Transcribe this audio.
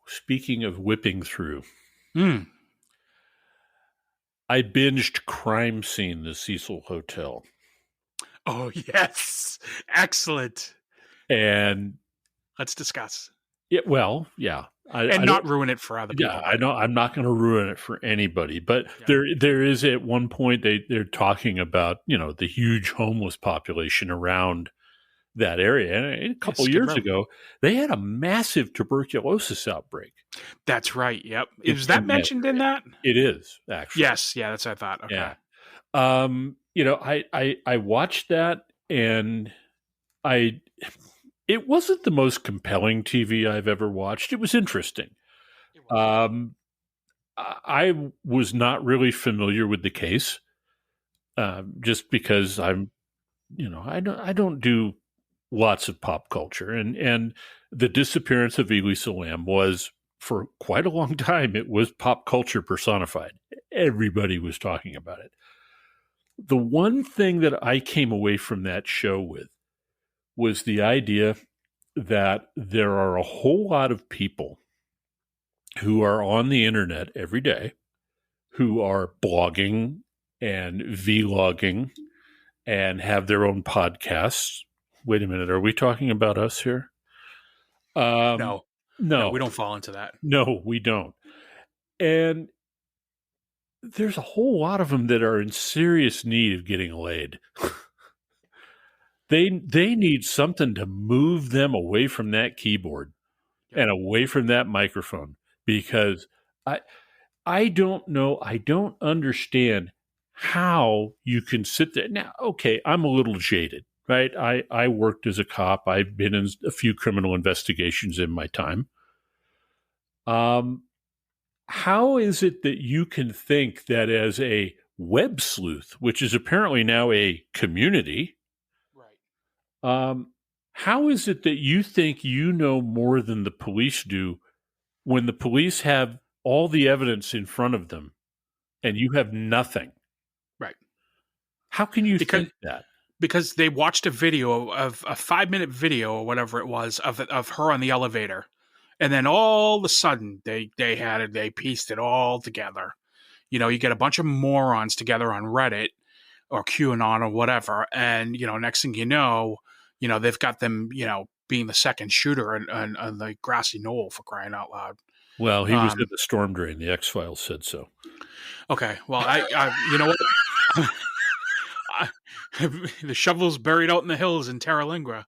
speaking of whipping through, Mm. I binged Crime Scene, the Cecil Hotel. Oh, yes. Excellent. And Let's discuss. yeah, well, yeah. And I don't. not ruin it for other Yeah, people. I But know I'm not going to ruin it for anybody, but yeah. there is at one point they're talking about, the huge homeless population around that area. And a couple Skid years Row. ago, they had a massive tuberculosis outbreak. That's right. Yep. in Is that that mentioned in area. that? It is actually. Yes. Yeah, that's what I thought. Okay. Yeah. I watched that and I it wasn't the most compelling TV I've ever watched. It was interesting. It was. I was not really familiar with the case, just because I don't do lots of pop culture, and the disappearance of Elisa Lam was, for quite a long time, it was pop culture personified. Everybody was talking about it. The one thing that I came away from that show with was the idea that there are a whole lot of people who are on the internet every day, who are blogging and vlogging and have their own podcasts. Wait a minute, are we talking about us here? No, No, we don't fall into that. no, we don't. And there's a whole lot of them that are in serious need of getting laid. They need something to move them away from that keyboard and away from that microphone, because I don't know, I don't understand how you can sit there. Now, okay, I'm a little jaded, right? I worked as a cop. I've been in a few criminal investigations in my time. How is it that you can think that as a web sleuth, which is apparently now a community, Right. how is it that you think you know more than the police do when the police have all the evidence in front of them and you have nothing? Right. How can you Because think that? because they watched a video of a 5-minute video or whatever it was of her on the elevator, and then all of a sudden they pieced it all together. You get a bunch of morons together on Reddit or QAnon or whatever, and next thing you know, they've got them being the second shooter on the grassy knoll, for crying out loud. Well, he was in the storm drain. The X-Files said so. Okay, well, I you know what? The shovel's buried out in the hills in Terra Lingua.